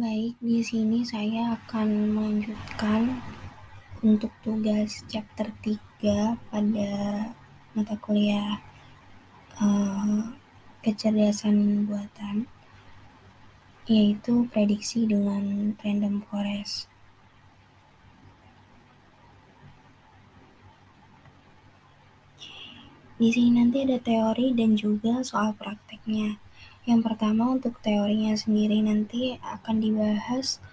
Baik, di sini saya akan melanjutkan untuk tugas chapter 3 pada mata kuliah eh, kecerdasan buatan, yaitu prediksi dengan random forest. Di sini nanti ada teori dan juga soal prakteknya. Yang pertama untuk teorinya sendiri nanti akan dibahas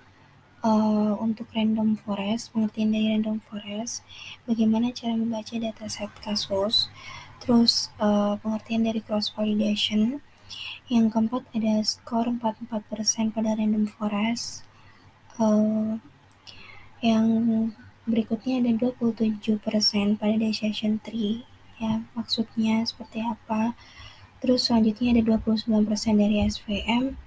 untuk random forest, pengertian dari random forest, bagaimana cara membaca dataset kasus, terus pengertian dari cross validation. Yang keempat ada skor 44% pada random forest. Uh, yang berikutnya ada 27% pada decision tree. Ya, maksudnya seperti apa? Terus selanjutnya ada 29% dari SVM,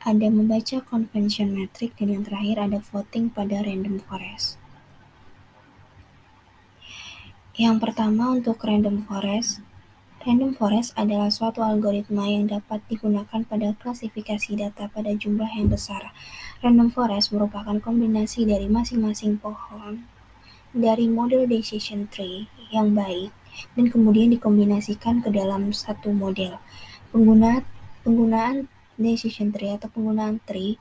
ada membaca convention metric, dan yang terakhir ada voting pada random forest. Yang pertama untuk random forest. Random forest adalah suatu algoritma yang dapat digunakan pada klasifikasi data pada jumlah yang besar. Random forest merupakan kombinasi dari masing-masing pohon dari model decision tree yang baik dan kemudian dikombinasikan ke dalam satu model. Penggunaan decision tree atau penggunaan tree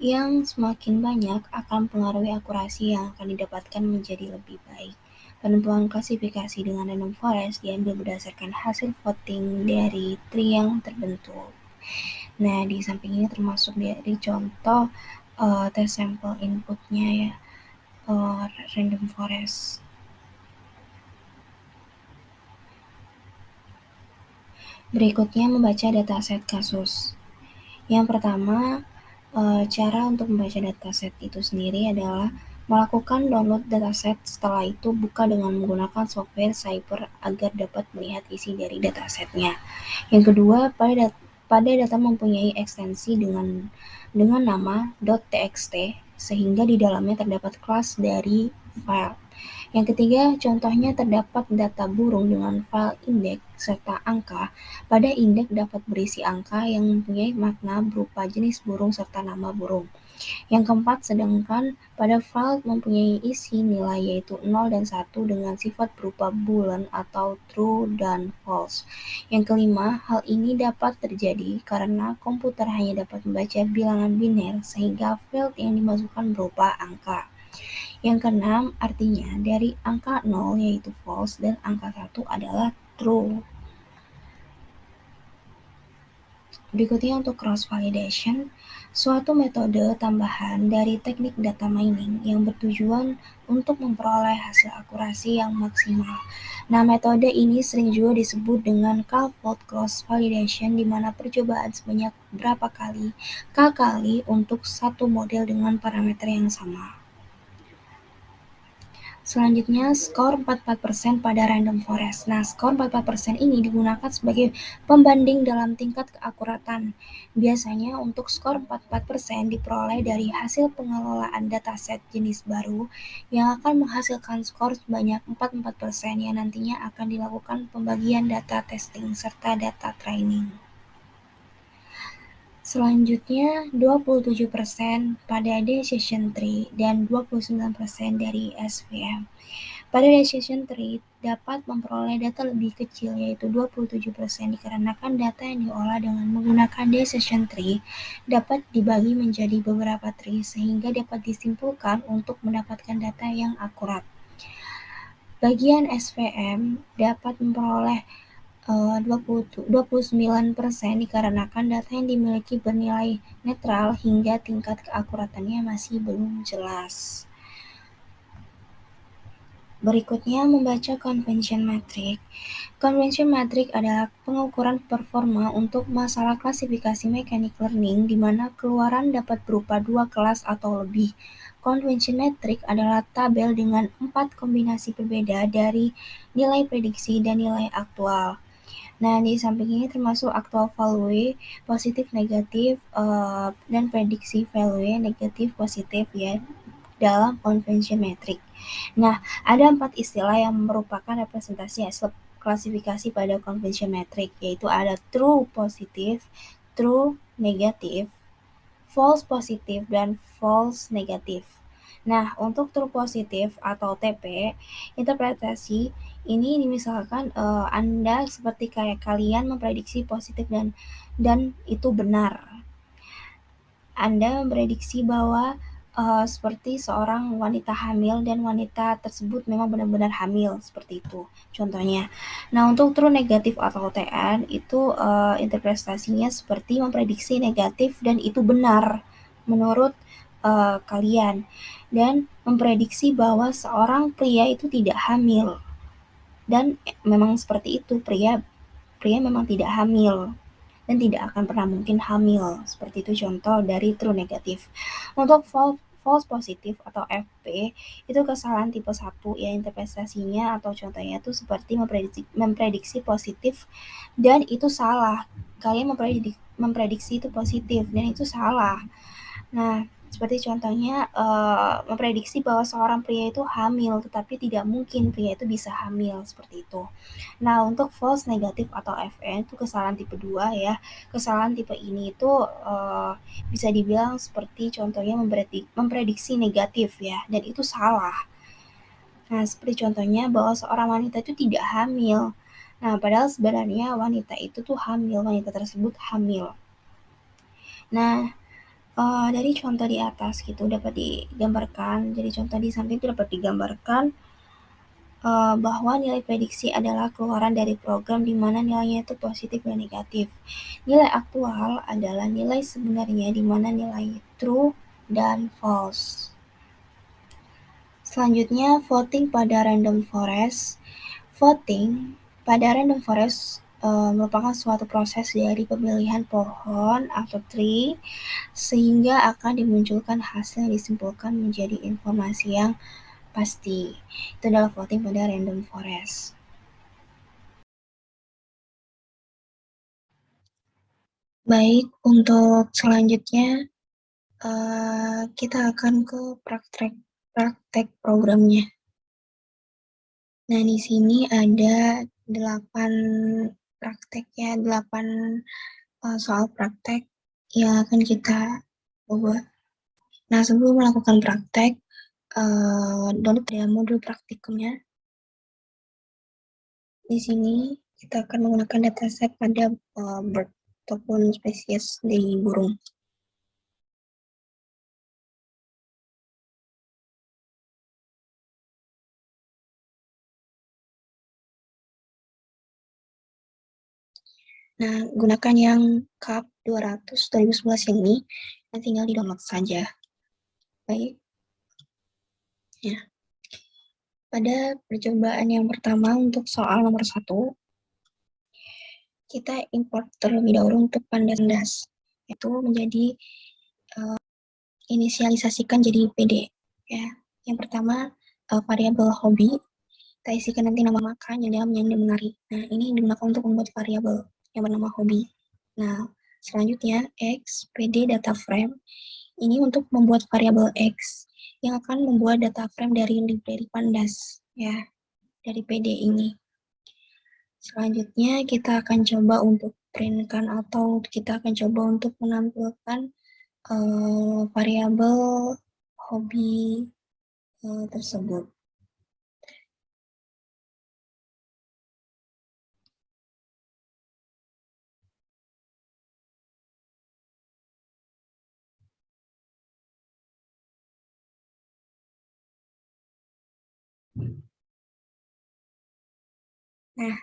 yang semakin banyak akan mempengaruhi akurasi yang akan didapatkan menjadi lebih baik. Penentuan klasifikasi dengan random forest diambil berdasarkan hasil voting dari tree yang terbentuk. Nah, di samping ini termasuk dari contoh tes sampel inputnya ya, random forest. Berikutnya membaca dataset kasus. Yang pertama, cara untuk membaca dataset itu sendiri adalah melakukan download dataset, setelah itu buka dengan menggunakan software Cypher agar dapat melihat isi dari datasetnya. Yang kedua, pada data mempunyai ekstensi dengan nama .txt sehingga di dalamnya terdapat kelas dari file. Yang ketiga, contohnya terdapat data burung dengan file indeks serta angka. Pada indeks dapat berisi angka yang mempunyai makna berupa jenis burung serta nama burung. Yang keempat, sedangkan pada file mempunyai isi nilai yaitu 0 dan 1 dengan sifat berupa boolean atau true dan false. Yang kelima, hal ini dapat terjadi karena komputer hanya dapat membaca bilangan biner sehingga field yang dimasukkan berupa angka. Yang keenam, artinya dari angka 0 yaitu false dan angka 1 adalah true. Berikutnya untuk cross validation, suatu metode tambahan dari teknik data mining yang bertujuan untuk memperoleh hasil akurasi yang maksimal. Nah, metode ini sering juga disebut dengan K-fold cross validation, di mana percobaan sebanyak berapa kali, K kali untuk satu model dengan parameter yang sama. Selanjutnya, skor 44% pada random forest. Nah, skor 44% ini digunakan sebagai pembanding dalam tingkat keakuratan. Biasanya untuk skor 44% diperoleh dari hasil pengelolaan dataset jenis baru yang akan menghasilkan skor sebanyak 44% yang nantinya akan dilakukan pembagian data testing serta data training. Selanjutnya 27% pada decision tree dan 29% dari SVM. Pada decision tree dapat memperoleh data lebih kecil yaitu 27% dikarenakan data yang diolah dengan menggunakan decision tree dapat dibagi menjadi beberapa tree sehingga dapat disimpulkan untuk mendapatkan data yang akurat. Bagian SVM dapat memperoleh 29% dikarenakan data yang dimiliki bernilai netral hingga tingkat keakuratannya masih belum jelas. Berikutnya membaca convention metric. Convention metric adalah pengukuran performa untuk masalah klasifikasi mechanic learning di mana keluaran dapat berupa 2 kelas atau lebih. Convention metric adalah tabel dengan 4 kombinasi berbeda dari nilai prediksi dan nilai aktual. Nah, di samping ini termasuk actual value, positif negatif, dan prediksi value negatif positif ya dalam convention metric. Nah, ada 4 istilah yang merupakan representasi hasil klasifikasi pada convention metric, yaitu ada true positif, true negatif, false positif, dan false negatif. Nah, untuk true positif atau TP, interpretasi ini misalkan Anda seperti kayak kalian memprediksi positif dan itu benar. Anda memprediksi bahwa seperti seorang wanita hamil dan wanita tersebut memang benar-benar hamil, seperti itu contohnya. Nah, untuk true negatif atau TN itu interpretasinya seperti memprediksi negatif dan itu benar menurut kalian, dan memprediksi bahwa seorang pria itu tidak hamil, dan memang seperti itu, pria memang tidak hamil dan tidak akan pernah mungkin hamil. Seperti itu contoh dari true negatif. Untuk false positif atau FP, itu kesalahan tipe 1 ya, interpretasinya atau contohnya itu seperti memprediksi positif dan itu salah. Kalian memprediksi itu positif dan itu salah. Nah, seperti contohnya memprediksi bahwa seorang pria itu hamil, tetapi tidak mungkin pria itu bisa hamil, seperti itu. Nah, untuk false negatif atau FN itu kesalahan tipe 2 ya. Kesalahan tipe ini itu bisa dibilang seperti contohnya memprediksi negatif ya, dan itu salah. Nah, seperti contohnya bahwa seorang wanita itu tidak hamil. Nah, padahal sebenarnya wanita itu tuh hamil, wanita tersebut hamil. Nah, dari contoh di atas gitu dapat digambarkan, jadi contoh di samping itu dapat digambarkan bahwa nilai prediksi adalah keluaran dari program di mana nilainya itu positif dan negatif. Nilai aktual adalah nilai sebenarnya di mana nilai true dan false. Selanjutnya, voting pada random forest. Voting pada random forest merupakan suatu proses dari pemilihan pohon atau tree sehingga akan dimunculkan hasil yang disimpulkan menjadi informasi yang pasti. Itu adalah voting pada random forest. Baik, untuk selanjutnya kita akan ke praktek programnya. Nah, di sini ada 8 praktek ya, 8 soal praktek yang akan kita coba. Nah, sebelum melakukan praktek, download ya modul praktikumnya. Di sini kita akan menggunakan dataset pada bird ataupun spesies di burung. Nah, gunakan yang CAP 200 2011 ini, dan tinggal di-download saja. Baik. Ya. Pada percobaan yang pertama untuk soal nomor 1, kita import terlebih dahulu untuk pandas, itu menjadi inisialisasikan jadi PD. Ya. Yang pertama, variabel hobi, kita isikan nanti nama makan yang dalamnya yang menarik. Nah, ini digunakan untuk membuat variabel yang bernama hobi. Nah, selanjutnya X, PD data frame, ini untuk membuat variabel X yang akan membuat data frame dari library pandas ya, dari PD ini. Selanjutnya kita akan coba untuk printkan atau kita akan coba untuk menampilkan variabel hobi tersebut. Nah,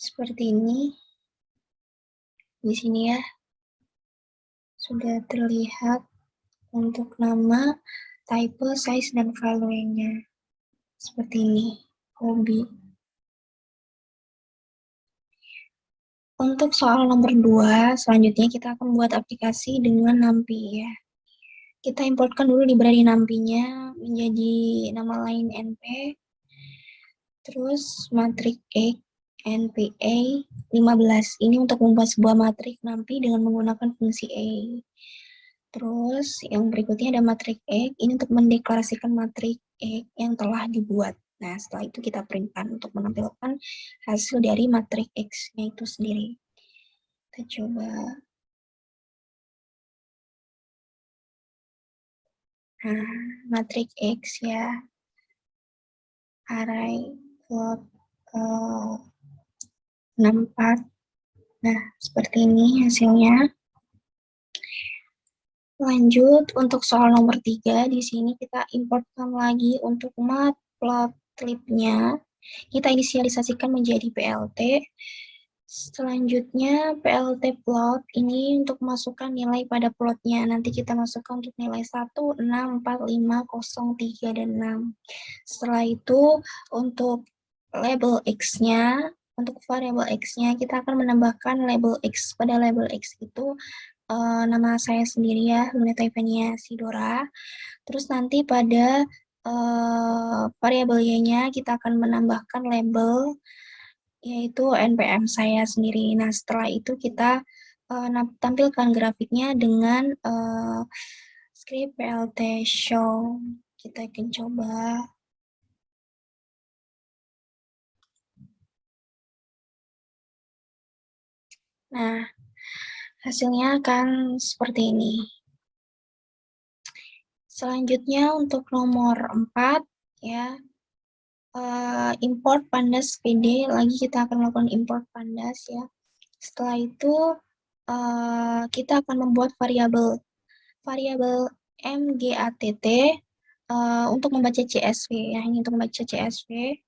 seperti ini. Di sini ya, sudah terlihat untuk nama, type, size, dan value-nya. Seperti ini, hobi. Untuk soal nomor 2, selanjutnya kita akan membuat aplikasi dengan NumPy ya. Kita importkan dulu library NumPy-nya menjadi nama lain NP, terus matrik X, NPA 15. Ini untuk membuat sebuah matrik NumPy dengan menggunakan fungsi A. Terus yang berikutnya ada matrik X, ini untuk mendeklarasikan matrik X yang telah dibuat. Nah, setelah itu kita printkan untuk menampilkan hasil dari matrik X-nya itu sendiri. Kita coba Nah, matriks X ya, array plot 64. Nah, seperti ini hasilnya. Lanjut, untuk soal nomor 3, di sini kita importkan lagi untuk matplotlib-nya. Kita inisialisasikan menjadi PLT. Selanjutnya, PLT plot ini untuk masukkan nilai pada plotnya. Nanti kita masukkan untuk nilai 1, 6, 4, 5, 0, 3, dan 6. Setelah itu, untuk label X-nya, untuk variabel X-nya, kita akan menambahkan label X. Pada label X itu, nama saya sendiri ya, Luneta Evania Sidora. Terus nanti pada variabel Y-nya kita akan menambahkan label yaitu NPM saya sendiri. Nah, setelah itu kita tampilkan grafiknya dengan script plt show. Kita akan coba. Nah, hasilnya akan seperti ini. Selanjutnya untuk nomor 4 ya, import pandas PD, lagi kita akan melakukan import pandas ya. Setelah itu kita akan membuat variabel mgatt untuk membaca CSV ya, ini untuk membaca CSV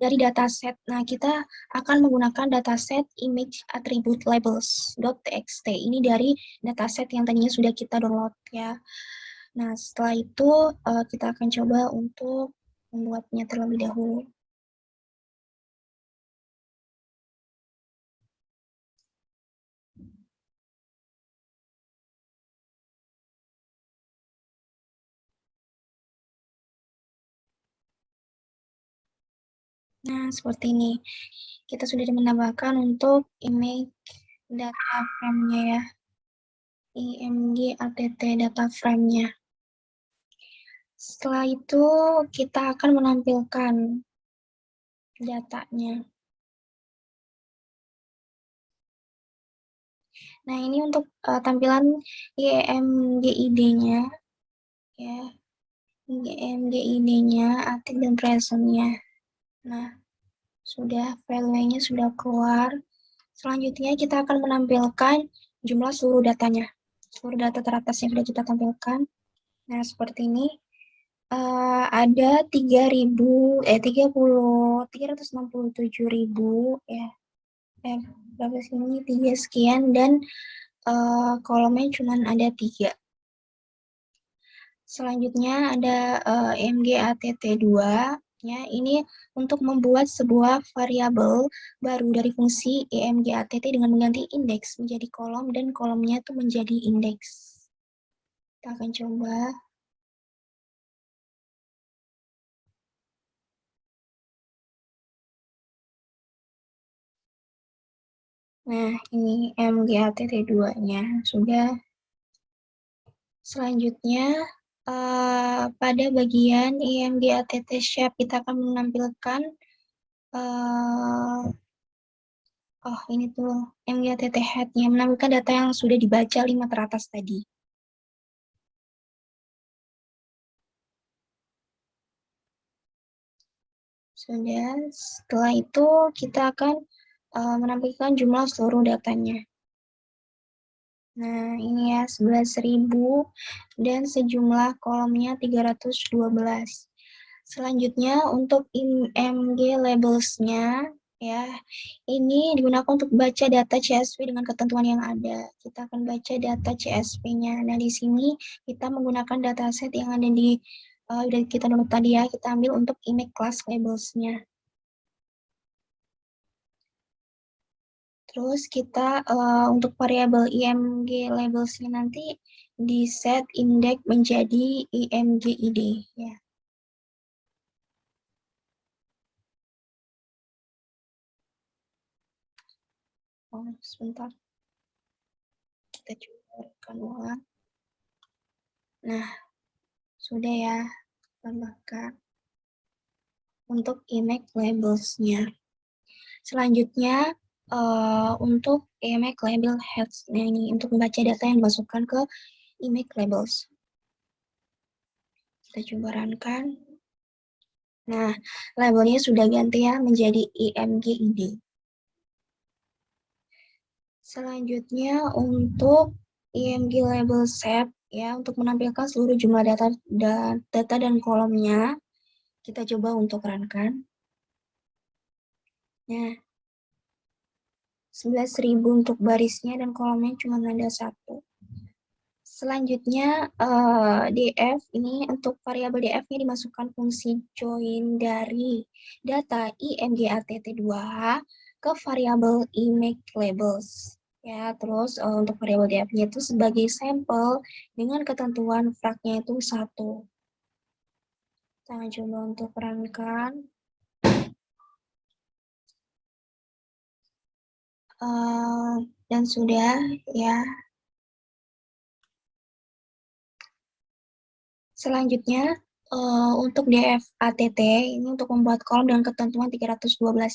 dari dataset. Nah, kita akan menggunakan dataset image attribute labels.txt. Ini dari dataset yang tadinya sudah kita download ya. Nah, setelah itu kita akan coba untuk membuatnya terlebih dahulu. Nah, seperti ini. Kita sudah menambahkan untuk image data frame-nya ya. imgatt data frame-nya. Setelah itu, kita akan menampilkan datanya. Nah, ini untuk tampilan IMGID-nya, ya. IMGID-nya, artikel dan present-nya. Nah, sudah value-nya sudah keluar. Selanjutnya kita akan menampilkan jumlah seluruh datanya. Seluruh data teratas yang sudah kita tampilkan. Nah, seperti ini. Ada 367.000 ya. Berapa sih ini? 3 sekian dan kolomnya cuma ada 3. Selanjutnya ada mgatt2 ya. Ini untuk membuat sebuah variabel baru dari fungsi imgatt dengan mengganti indeks menjadi kolom dan kolomnya itu menjadi indeks. Kita akan coba. Nah, ini mgatt2-nya sudah. Selanjutnya, pada bagian imgatt shape kita akan menampilkan ini tuh mgatt head-nya, menampilkan data yang sudah dibaca 5 teratas tadi. Sudah, setelah itu kita akan menampilkan jumlah seluruh datanya. Nah, ini ya 11.000 dan sejumlah kolomnya 312. Selanjutnya untuk img labels-nya ya, ini digunakan untuk baca data CSV dengan ketentuan yang ada. Kita akan baca data CSV-nya. Nah, di sini kita menggunakan dataset yang ada di udah kita download tadi ya, kita ambil untuk image class labels-nya. Terus kita untuk variabel img labels-nya nanti di set index menjadi imgid ya. Oh, sebentar. Kita coba ulang. Nah, sudah ya, tambahkan untuk image labels-nya. Selanjutnya, untuk image label heads, nah ini untuk membaca data yang dimasukkan ke image labels. Kita coba runkan. Nah, labelnya sudah ganti ya menjadi IMGID. Selanjutnya untuk IMG label shape ya, untuk menampilkan seluruh jumlah data dan kolomnya, kita coba untuk runkan. Nah, 11.000 untuk barisnya dan kolomnya cuma ada 1. Selanjutnya df ini untuk variabel df-nya dimasukkan fungsi join dari data imgatt2h ke variabel image_labels ya. Terus untuk variabel df-nya itu sebagai sampel dengan ketentuan frak-nya itu 1. Kita coba untuk runkan. Dan sudah ya. Selanjutnya untuk DFATT ini untuk membuat kolom dengan ketentuan 312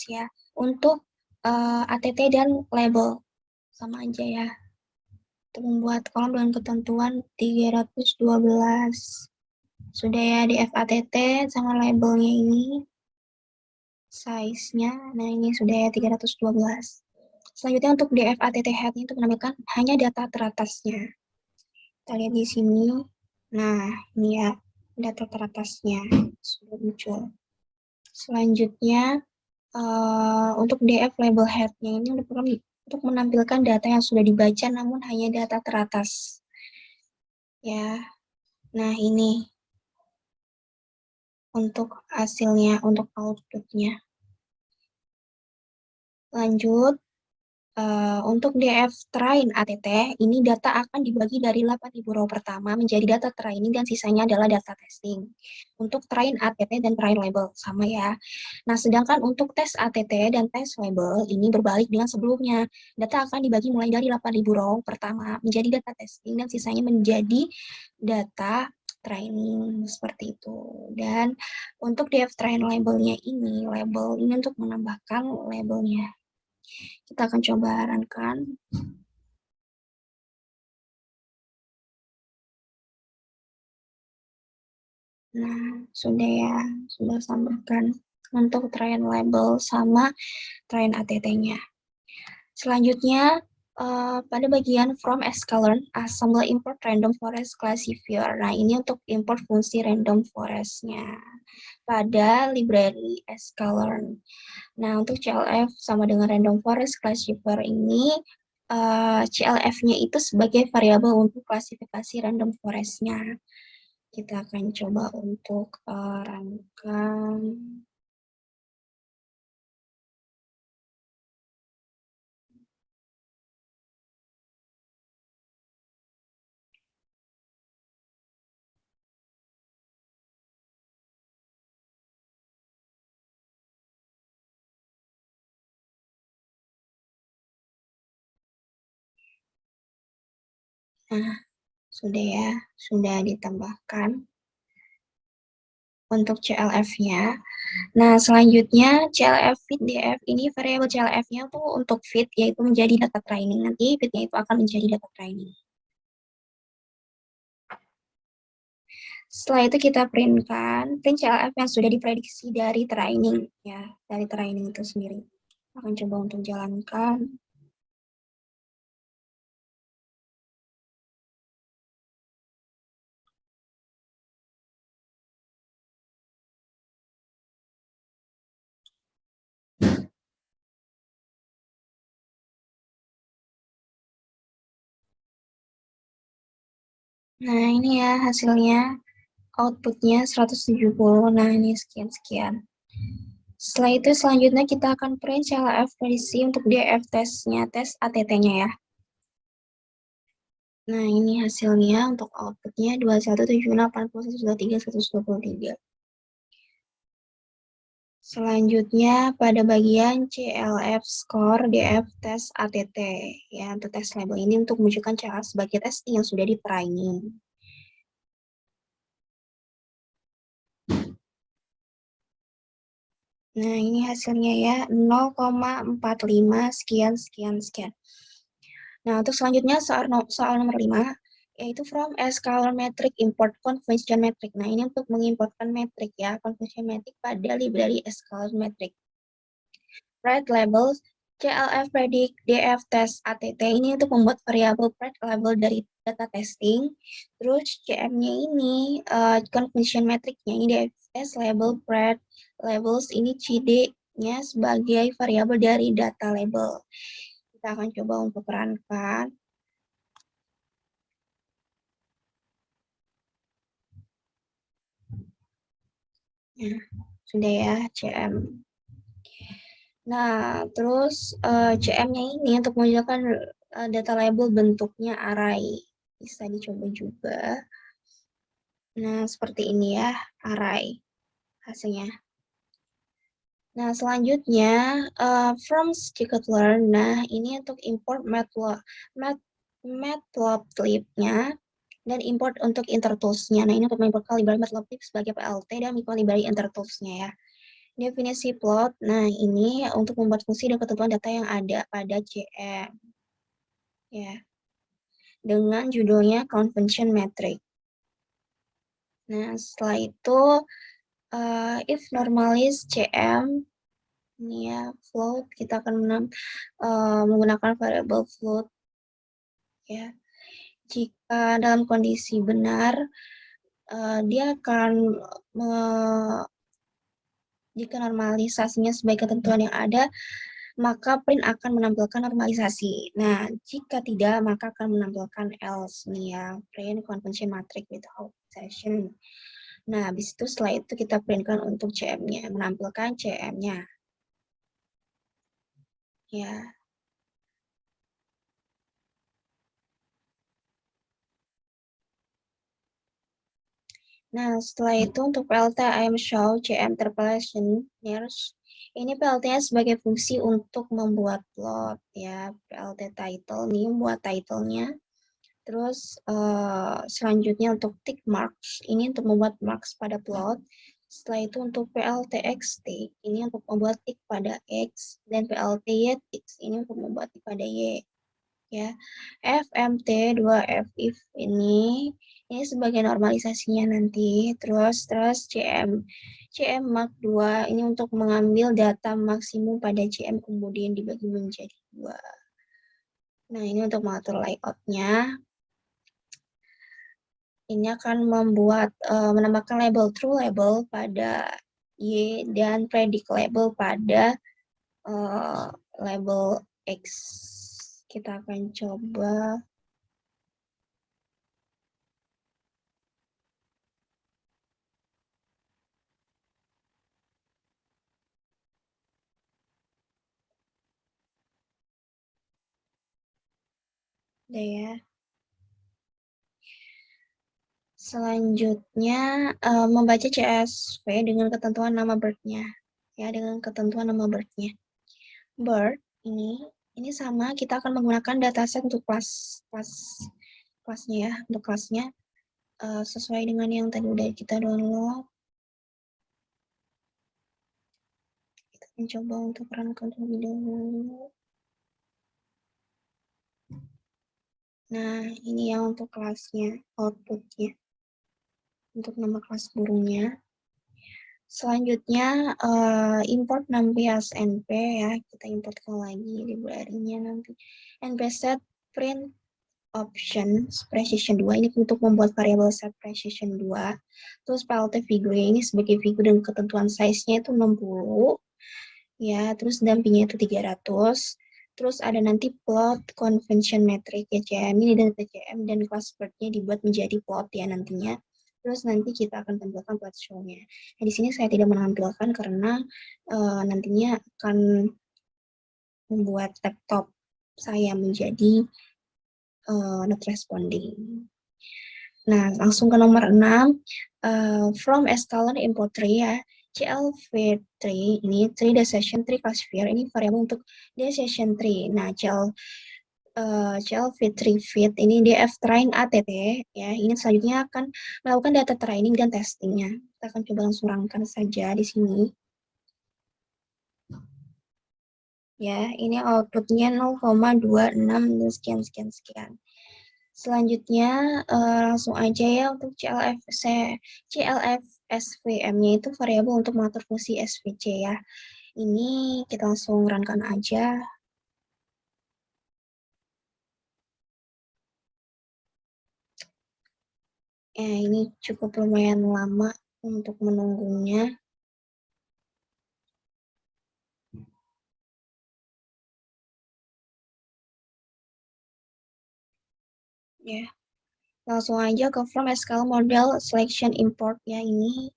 ya. Untuk ATT dan label sama aja ya. Untuk membuat kolom dengan ketentuan 312. Sudah ya DFATT sama labelnya ini. Size-nya, nah ini sudah ya 312. Selanjutnya untuk DFATT head-nya untuk menampilkan hanya data teratasnya. Kita lihat di sini. Nah, ini ya data teratasnya sudah muncul. Selanjutnya untuk DF label head-nya ini untuk menampilkan data yang sudah dibaca namun hanya data teratas. Ya. Nah, ini untuk hasilnya, untuk output-nya. Lanjut. Untuk DF train ATT, ini data akan dibagi dari 8.000 row pertama menjadi data training dan sisanya adalah data testing. Untuk train ATT dan train label, sama ya. Nah, sedangkan untuk tes ATT dan tes label, ini berbalik dengan sebelumnya. Data akan dibagi mulai dari 8.000 row pertama menjadi data testing dan sisanya menjadi data training, seperti itu. Dan untuk DF train labelnya ini, label ini untuk menambahkan labelnya. Kita akan coba runkan. Nah, sudah ya, sudah sambungkan untuk train label sama train ATT-nya. Selanjutnya, pada bagian from sklearn, assemble import random forest classifier. Nah, ini untuk import fungsi random forest-nya pada library sklearn. Nah, untuk CLF sama dengan random forest classifier ini, CLF-nya itu sebagai variabel untuk klasifikasi random forest-nya. Kita akan coba untuk runkan. Nah, sudah ya, sudah ditambahkan untuk CLF-nya. Nah, selanjutnya CLF fit DF ini variabel CLF-nya tuh untuk fit yaitu menjadi data training. Nanti fit-nya itu akan menjadi data training. Setelah itu kita print CLF yang sudah diprediksi dari training ya, dari training itu sendiri. Akan coba untuk jalankan. Nah, ini ya hasilnya. Outputnya 170. Nah, ini sekian-sekian. Setelah itu, selanjutnya kita akan print CLF prediksi untuk DF tesnya, tes ATT-nya ya. Nah, ini hasilnya untuk outputnya 21768123. Selanjutnya, pada bagian CLF score DF tes ATT. Ya, untuk tes label ini untuk menunjukkan CLF sebagai testing yang sudah di training. Nah, ini hasilnya ya, 0,45 sekian. Nah, untuk selanjutnya soal nomor 5, yaitu from a scalar metric import convention metric. Nah, ini untuk mengimportkan metrik ya, convention metric pada library scalar metric. Predict labels, CLF predict, DF test, ATT ini untuk membuat variabel predict label dari data testing. Terus CM-nya ini convention metricnya ini DF test label predict labels ini CD-nya sebagai variabel dari data label. Kita akan coba untuk perankan. Nah, sudah ya CM. Nah, terus CM-nya ini untuk menunjukkan data label bentuknya array. Bisa dicoba juga. Nah, seperti ini ya, array hasilnya. Nah, selanjutnya, from scikit-learn. Nah, ini untuk import matplotlib-nya dan import untuk intertools-nya. Nah, ini untuk mengimport library matplotlib sebagai PLT dan library intertools-nya ya. Definisi plot, nah ini untuk membuat fungsi dan ketentuan data yang ada pada CM. Ya, dengan judulnya convention metric. Nah, setelah itu, if normalize CM, ini ya, float, kita akan menggunakan variable float. Ya, jika dalam kondisi benar, dia akan jika normalisasinya sebagai ketentuan yang ada, maka print akan menampilkan normalisasi. Nah, jika tidak, maka akan menampilkan else nih ya, print convention matrix without session. Nah, habis itu setelah itu kita printkan untuk CM-nya, menampilkan CM-nya. Ya. Nah, setelah itu untuk PLT IM show CM interpolation nears. Ini PLT-nya sebagai fungsi untuk membuat plot ya. PLT title nih membuat title-nya. Terus selanjutnya untuk tick marks, ini untuk membuat marks pada plot. Setelah itu untuk PLTXT, ini untuk membuat tick pada X. Dan PLTYTix, ini untuk membuat tick pada Y. Ya, FMT2F if ini sebagai normalisasinya nanti. Terus CM Mark 2, ini untuk mengambil data maksimum pada CM kemudian dibagi menjadi 2. Nah, ini untuk mengatur layout-nya. Ini akan membuat menambahkan label true label pada Y dan predict label pada label X. Kita akan coba. Udah ya. Selanjutnya membaca CSV dengan ketentuan nama bird-nya. Ya, dengan ketentuan nama bird-nya. Bird ini sama, kita akan menggunakan dataset untuk kelasnya ya, untuk kelasnya sesuai dengan yang tadi udah kita download. Kita mencoba untuk runkan terlebih dahulu. Nah, ini yang untuk kelasnya, outputnya. Untuk nama kelas burungnya. Selanjutnya, import nampias np ya. Kita importkan lagi library-nya nanti. np set print option precision 2 ini untuk membuat variabel set precision 2. Terus plt figure ini sebagai figure dan ketentuan size-nya itu 60. Ya, terus dampingnya itu 300. Terus ada nanti plot convention metric ya CM ini dan TCM dan class bird-nya dibuat menjadi plot ya nantinya. Terus nanti kita akan tampilkan plot show-nya. Nah, di sini saya tidak menampilkan karena nantinya akan membuat laptop saya menjadi not responding. Nah, langsung ke nomor 6. From scalar import tree ya. CLV3 ini tree decision tree classifier ini variabel untuk decision tree. Nah, CLV3 fit ini df train ATT ya. Ini selanjutnya akan melakukan data training dan testingnya. Kita akan coba langsung rangkan saja di sini. Ya, ini outputnya 0,26 dan sekian. Selanjutnya langsung aja ya untuk CLF SVM-nya itu variabel untuk mengatur fungsi SVC ya. Ini kita langsung runkan aja. Ini cukup lumayan lama untuk menunggunya. Ya, langsung aja ke from SQL model selection import ya. Ini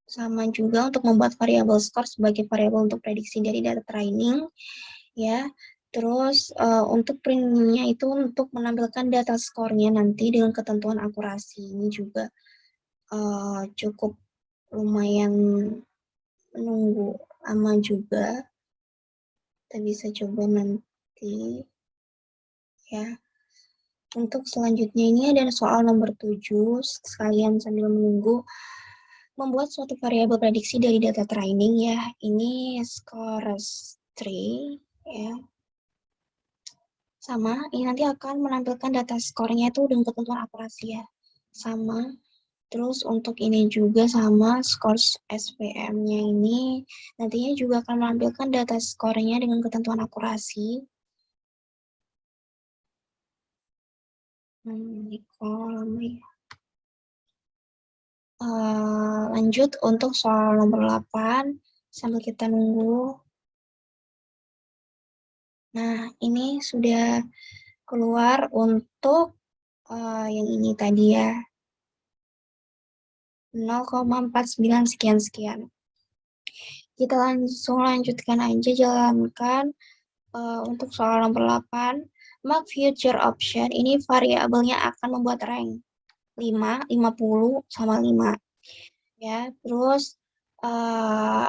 sama juga untuk membuat variabel score sebagai variabel untuk prediksi dari data training ya. Terus untuk printnya itu untuk menampilkan data skornya nanti dengan ketentuan akurasi. Ini juga cukup lumayan menunggu lama juga. Kita bisa coba nanti ya. Untuk selanjutnya ini ada soal nomor 7, sekalian sambil menunggu membuat suatu variabel prediksi dari data training ya. Ini scores tree ya. Sama, ini nanti akan menampilkan data skornya itu dengan ketentuan akurasi ya. Sama. Terus untuk ini juga sama, scores SPM-nya ini nantinya juga akan menampilkan data skornya dengan ketentuan akurasi. Ini kolom ya. Lanjut untuk soal nomor 8, sambil kita nunggu. Nah, ini sudah keluar untuk yang ini tadi ya, 0,49 sekian-sekian. Kita langsung lanjutkan aja, jalankan untuk soal nomor 8. Mark future option, ini variabelnya akan membuat rank 5, 50, sama 5. Ya, terus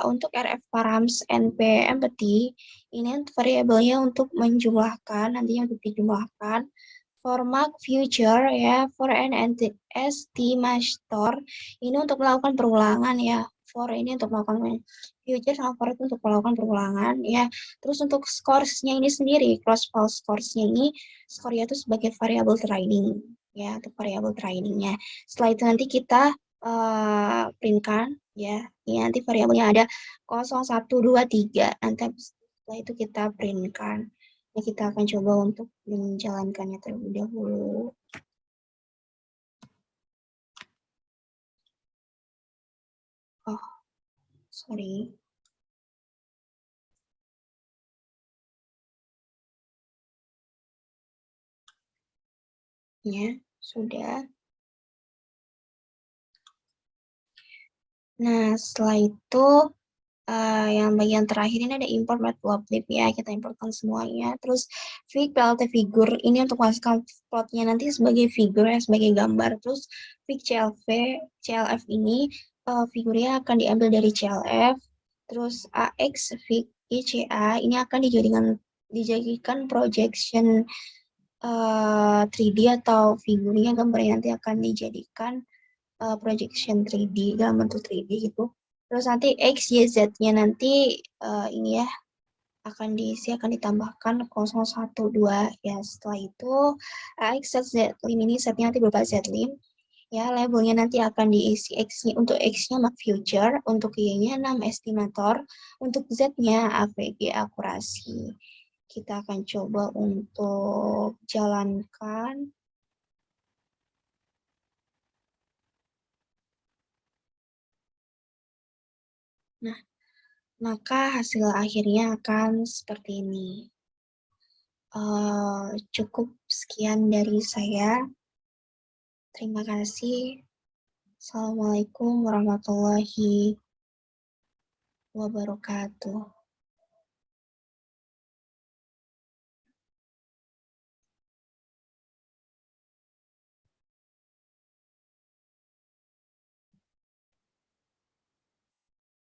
untuk RF params NP empathy, ini variabelnya untuk menjumlahkan, nantinya untuk dijumlahkan. For mark future ya, for an estimator, ini untuk melakukan perulangan ya. For ini untuk melakukan future, sama for itu untuk melakukan perulangan ya. Terus untuk scoresnya ini sendiri, cross file scoresnya ini, skornya itu sebagai variabel training ya, untuk variabel trainingnya. Setelah itu nanti kita printkan ya. Ini nanti variabelnya ada 0, 1, 2, 3. Nanti setelah itu kita printkan. Nah, kita akan coba untuk menjalankannya terlebih dahulu. Oh, sorry. Ya, sudah. Nah, setelah itu yang bagian terakhir ini ada import matplotlib ya, kita importkan semuanya. Terus fig plt figure ini untuk masukkan plotnya nanti sebagai figure ya, sebagai gambar. Terus fig clf ini figurnya akan diambil dari clf. Terus ax fig eca ini akan dijadikan projection 3D atau figurnya, gambarnya nanti akan dijadikan projection 3D dalam bentuk 3D gitu. Terus nanti X, Y, Z-nya nanti ini ya akan diisi, akan ditambahkan 0, 1, 2 ya. Setelah itu X, Z, lim ini setnya nanti berupa Z-lim ya. Labelnya nanti akan diisi X-nya, untuk X-nya mark future, untuk Y-nya 6 estimator, untuk Z-nya AVG akurasi. Kita akan coba untuk jalankan. Nah, maka hasil akhirnya akan seperti ini. Cukup sekian dari saya. Terima kasih. Assalamualaikum warahmatullahi wabarakatuh.